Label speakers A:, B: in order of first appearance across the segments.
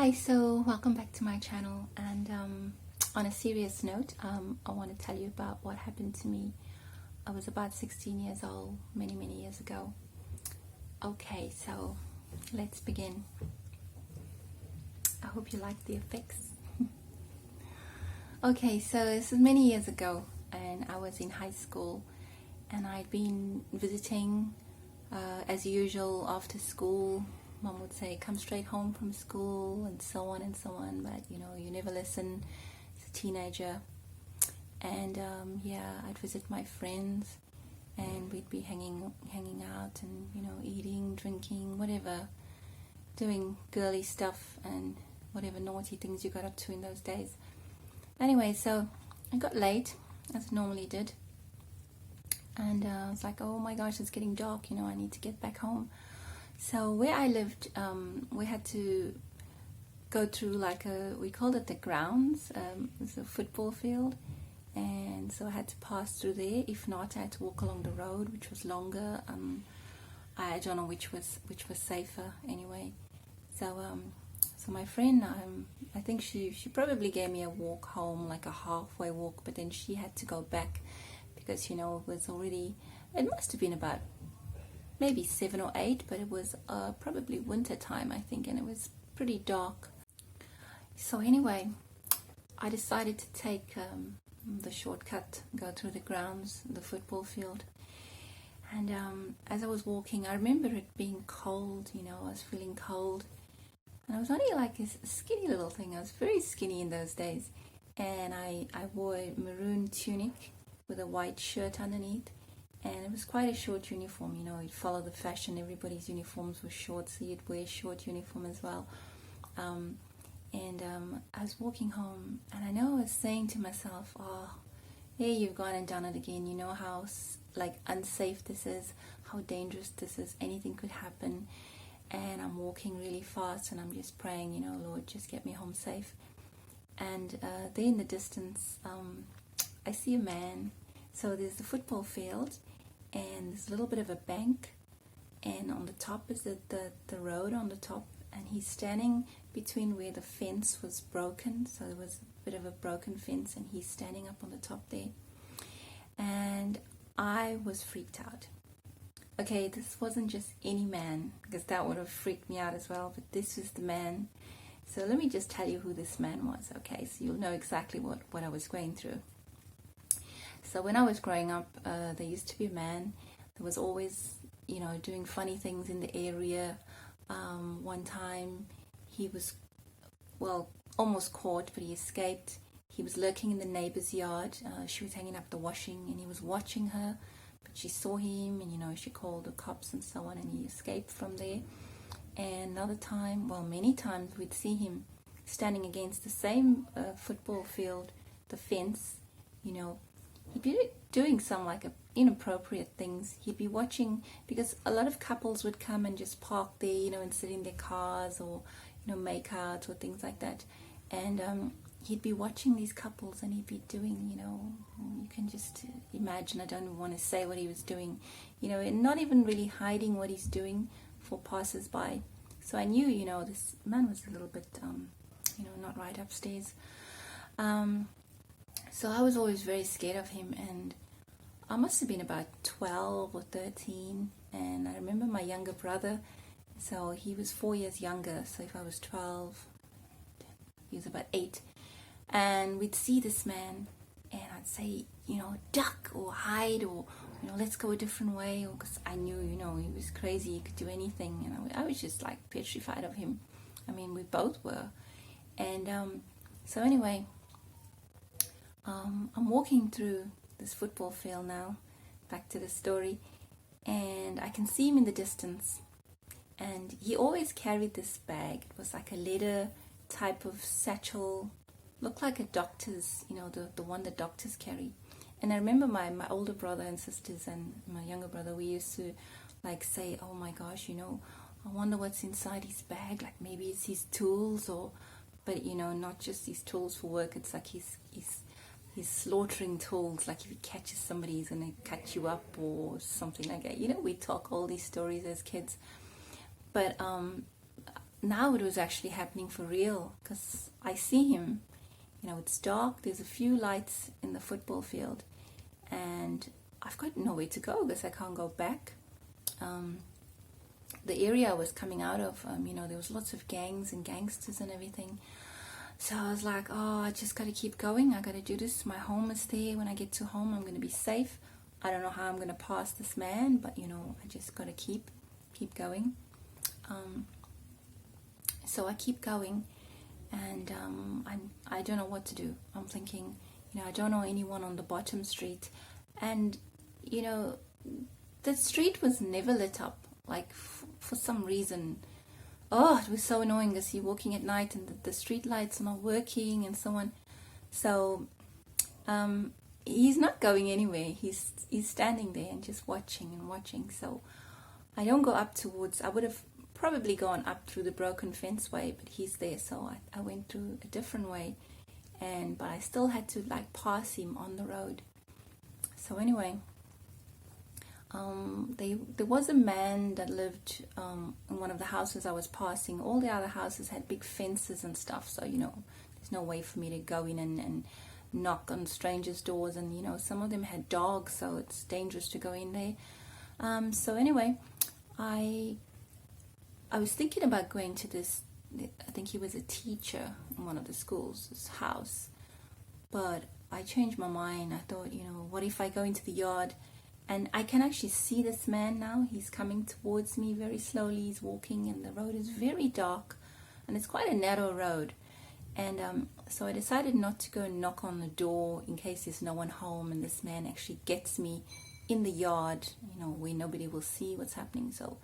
A: Hi, so welcome back to my channel, and on a serious note, I want to tell you about what happened to me. I was about 16 years old many years ago. Okay, so let's begin. I hope you like the effects. Okay, so this is many years ago, and I was in high school, and I'd been visiting as usual after school. Mom would say, come straight home from school, and so on and so on, but you never listen as a teenager. And I'd visit my friends, and we'd be hanging out, and eating, drinking, whatever, doing girly stuff and whatever naughty things you got up to in those days. Anyway, so I got late, as I normally did, and I was like, oh my gosh, it's getting dark, I need to get back home. So where I lived, we had to go through we called it the grounds. It's a football field, and so I had to pass through there. If not, I had to walk along the road, which was longer. I don't know which was safer anyway. So my friend, I think she probably gave me a walk home, like a halfway walk, but then she had to go back because it was already, it must have been about maybe 7 or 8, but it was probably winter time, I think, and it was pretty dark. So anyway, I decided to take the shortcut, go through the grounds, the football field. And as I was walking, I remember it being cold, I was feeling cold. And I was only like a skinny little thing. I was very skinny in those days. And I wore a maroon tunic with a white shirt underneath. And it was quite a short uniform, you'd follow the fashion. Everybody's uniforms were short, so you'd wear a short uniform as well. I was walking home, and I know I was saying to myself, oh, here you've gone and done it again. You know how unsafe this is, how dangerous this is, anything could happen. And I'm walking really fast, and I'm just praying, Lord, just get me home safe. And there in the distance, I see a man. So there's the football field, and there's a little bit of a bank, and on the top is the road on the top, and he's standing between where the fence was broken. So there was a bit of a broken fence, and he's standing up on the top there. And I was freaked out. Okay, this wasn't just any man, because that would have freaked me out as well, but this was the man. So let me just tell you who this man was, okay? So you'll know exactly what I was going through. So when I was growing up, there used to be a man that was always, doing funny things in the area. One time he was, almost caught, but he escaped. He was lurking in the neighbor's yard. She was hanging up the washing, and he was watching her, but she saw him, and, she called the cops and so on, and he escaped from there. And another time, many times, we'd see him standing against the same football field, the fence, He'd be doing some inappropriate things. He'd be watching, because a lot of couples would come and just park there, and sit in their cars or, make out or things like that. And he'd be watching these couples, and he'd be doing, you can just imagine, I don't want to say what he was doing, and not even really hiding what he's doing for passers-by. So I knew, this man was a little bit, not right upstairs. So I was always very scared of him, and I must have been about 12 or 13, and I remember my younger brother, so he was 4 years younger, so if I was 12, he was about 8, and we'd see this man, and I'd say, duck or hide, or, let's go a different way, because I knew, he was crazy, he could do anything, and I was just petrified of him. I mean, we both were. And so anyway, I'm walking through this football field now, back to the story, and I can see him in the distance, and he always carried this bag. It was like a leather type of satchel, looked like a doctor's, the one that doctors carry. And I remember my older brother and sisters and my younger brother, we used to say, oh my gosh, I wonder what's inside his bag, maybe it's his tools, but not just his tools for work, it's like his slaughtering tools, if he catches somebody, he's going to cut you up or something like that. We talk all these stories as kids. But now it was actually happening for real, because I see him. It's dark, there's a few lights in the football field, and I've got nowhere to go because I can't go back. The area I was coming out of, there was lots of gangs and gangsters and everything. So I was like, oh, I just got to keep going. I got to do this. My home is there. When I get to home, I'm going to be safe. I don't know how I'm going to pass this man, but, I just got to keep going. So I keep going, and I don't know what to do. I'm thinking, I don't know anyone on the bottom street. And, the street was never lit up, like for some reason. Oh, it was so annoying because you're walking at night and the street lights are not working and so on. So he's not going anywhere. He's standing there and just watching and watching. So I don't go up towards, I would have probably gone up through the broken fence way, but he's there. So I went through a different way, but I still had to pass him on the road. So anyway, there was a man that lived in one of the houses I was passing. All the other houses had big fences and stuff, so there's no way for me to go in and knock on strangers' doors, and some of them had dogs, so it's dangerous to go in there. So anyway, I was thinking about going to this, I think he was a teacher in one of the schools, this house, but I changed my mind. I thought, what if I go into the yard? And I can actually see this man now. He's coming towards me very slowly. He's walking, and the road is very dark, and it's quite a narrow road. And so I decided not to go and knock on the door in case there's no one home, and this man actually gets me in the yard, where nobody will see what's happening. So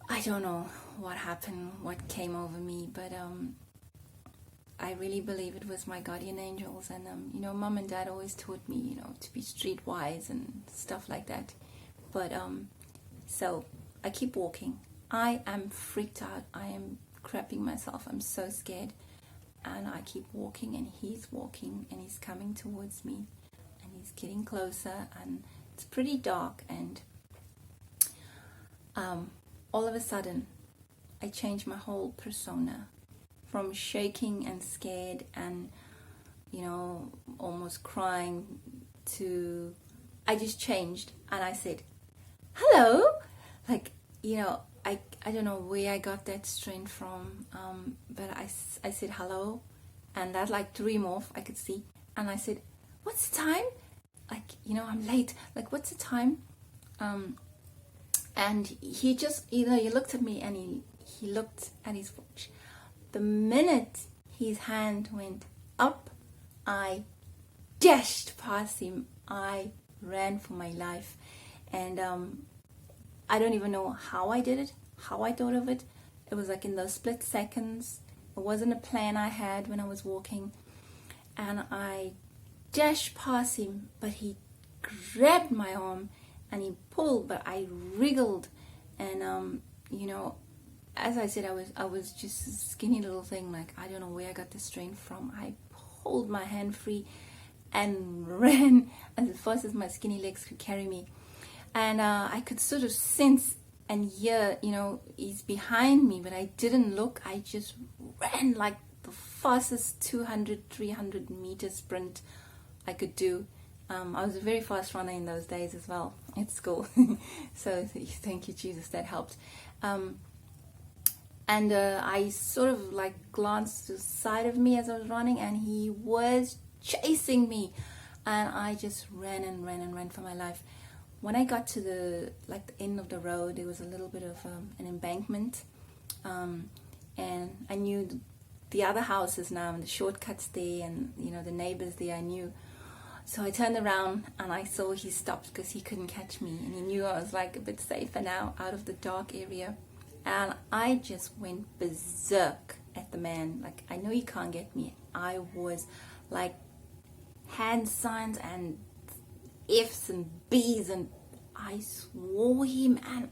A: I don't know what happened, what came over me, but I really believe it was my guardian angels. And Mom and Dad always taught me, to be streetwise and stuff like that. But so I keep walking. I am freaked out. I am crapping myself. I'm so scared. And I keep walking, and he's walking, and he's coming towards me, and he's getting closer, and it's pretty dark. And all of a sudden, I changed my whole persona. From shaking and scared and, almost crying to, I just changed, and I said, hello, I don't know where I got that strength from, but I said hello, and that threw him off, I could see, and I said, what's the time? I'm late, what's the time? And he just, he looked at me, and he looked at his watch. The minute his hand went up, I dashed past him. I ran for my life. And I don't even know how I did it, how I thought of it. It was in those split seconds. It wasn't a plan I had when I was walking. And I dashed past him, but he grabbed my arm and he pulled, but I wriggled. And, as I said, I was just a skinny little thing. I don't know where I got the strength from. I pulled my hand free and ran as fast as my skinny legs could carry me. And I could sort of sense and hear, he's behind me, but I didn't look. I just ran like the fastest 200, 300 meter sprint I could do. I was a very fast runner in those days as well at school. So thank you, Jesus, that helped. And I sort of glanced to the side of me as I was running, and he was chasing me. And I just ran and ran and ran for my life. When I got to the end of the road, there was a little bit of an embankment. And I knew the other houses now and the shortcuts there, and the neighbors there I knew. So I turned around and I saw he stopped because he couldn't catch me. And he knew I was a bit safer now out of the dark area. And I just went berserk at the man. I know he can't get me. I was hand signs and F's and B's, and I swore him, and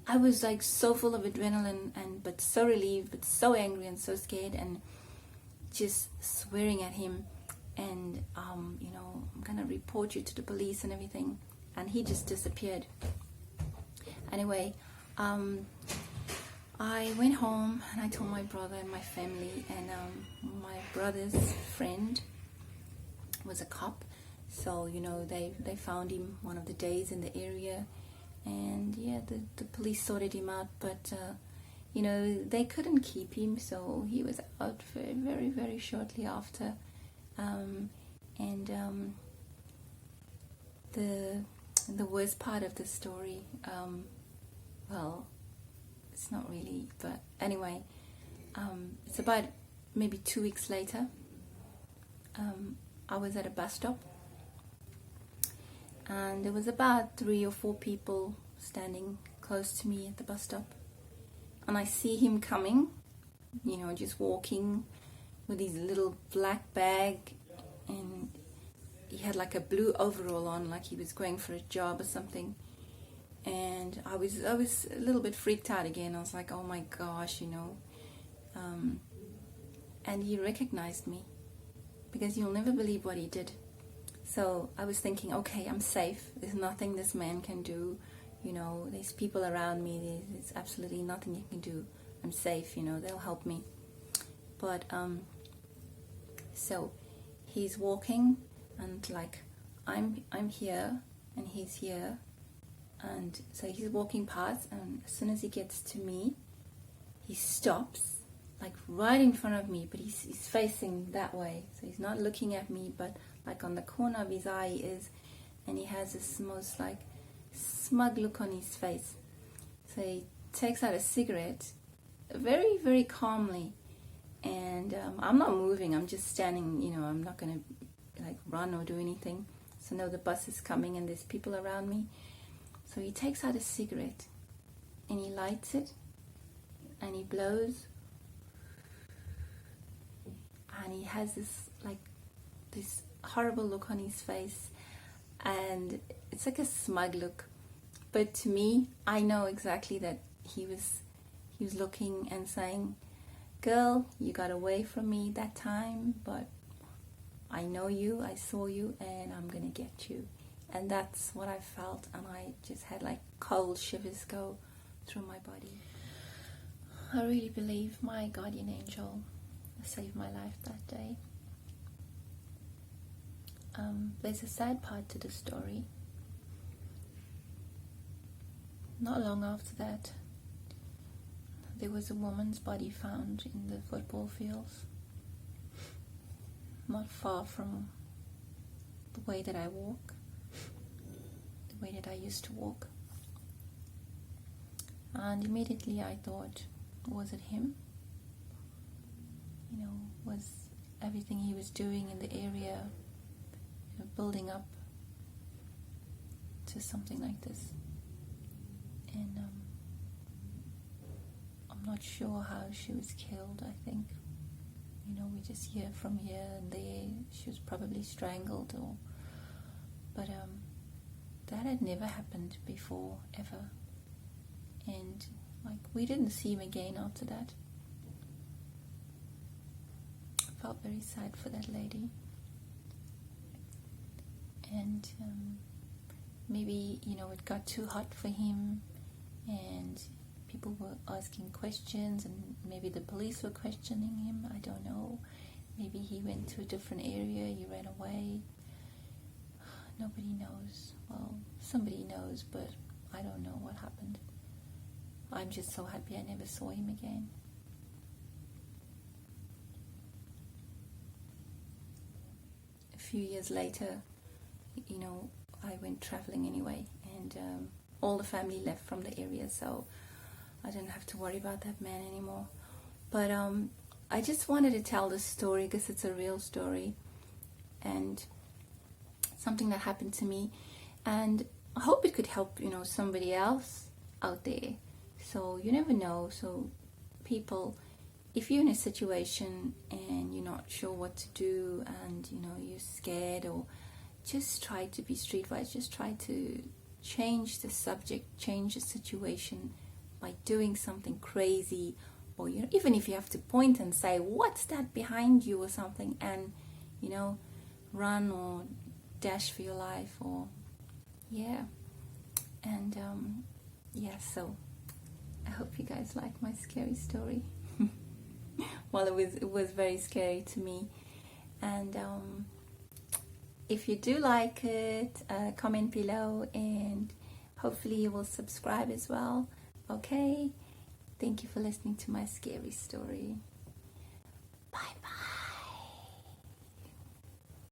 A: I was so full of adrenaline, but so relieved, but so angry and so scared, and just swearing at him. And I'm gonna report you to the police and everything. And he just disappeared. Anyway, I went home and I told my brother and my family, and my brother's friend was a cop, so they found him one of the days in the area, and yeah, the police sorted him out, but they couldn't keep him, so he was out very, very, very shortly after. And the worst part of the story, well, it's not really, but anyway, it's about maybe 2 weeks later. I was at a bus stop, and there was about 3 or 4 people standing close to me at the bus stop, and I see him coming, just walking with his little black bag, and he had like a blue overall on, like he was going for a job or something. And I was a little bit freaked out again. I was like, oh my gosh, and he recognized me, because you'll never believe what he did. So I was thinking, okay, I'm safe. There's nothing this man can do. There's people around me. There's absolutely nothing he can do. I'm safe. They'll help me. But so he's walking, and like I'm here and he's here, and so he's walking past, and as soon as he gets to me, he stops, like right in front of me, but he's facing that way, so he's not looking at me, but like on the corner of his eye he is, and he has this most like smug look on his face. So he takes out a cigarette very, very calmly, and I'm not moving, I'm just standing, I'm not gonna like run or do anything. So now the bus is coming and there's people around me. So he takes out a cigarette and he lights it and he blows, and he has this horrible look on his face, and it's like a smug look. But to me, I know exactly that he was looking and saying, girl, you got away from me that time, but I know you, I saw you, and I'm gonna get you. And that's what I felt, and I just had like cold shivers go through my body. I really believe my guardian angel saved my life that day. There's a sad part to the story. Not long after that, there was a woman's body found in the football fields, not far from the way that I walk, the way that I used to walk. And immediately I thought, was it him? Was everything he was doing in the area building up to something like this? And I'm not sure how she was killed. I think, we just hear from here and there she was probably strangled, but that had never happened before, ever. And like, we didn't see him again after that. I felt very sad for that lady. And maybe, it got too hot for him, and people were asking questions, and maybe the police were questioning him. I don't know. Maybe he went to a different area, he ran away. Nobody knows. Well, somebody knows, but I don't know what happened. I'm just so happy I never saw him again. A few years later, I went traveling anyway, and all the family left from the area, so I didn't have to worry about that man anymore. But I just wanted to tell this story because it's a real story and something that happened to me, and I hope it could help somebody else out there. So you never know. So people, if you're in a situation and you're not sure what to do, and you're scared, or just try to be streetwise, just try to change the subject, change the situation by doing something crazy, or even if you have to point and say, what's that behind you or something, and run or dash for your life, or and so I hope you guys like my scary story. Well, it was very scary to me. And if you do like it, comment below, and hopefully you will subscribe as well. Okay? Thank you for listening to my scary story.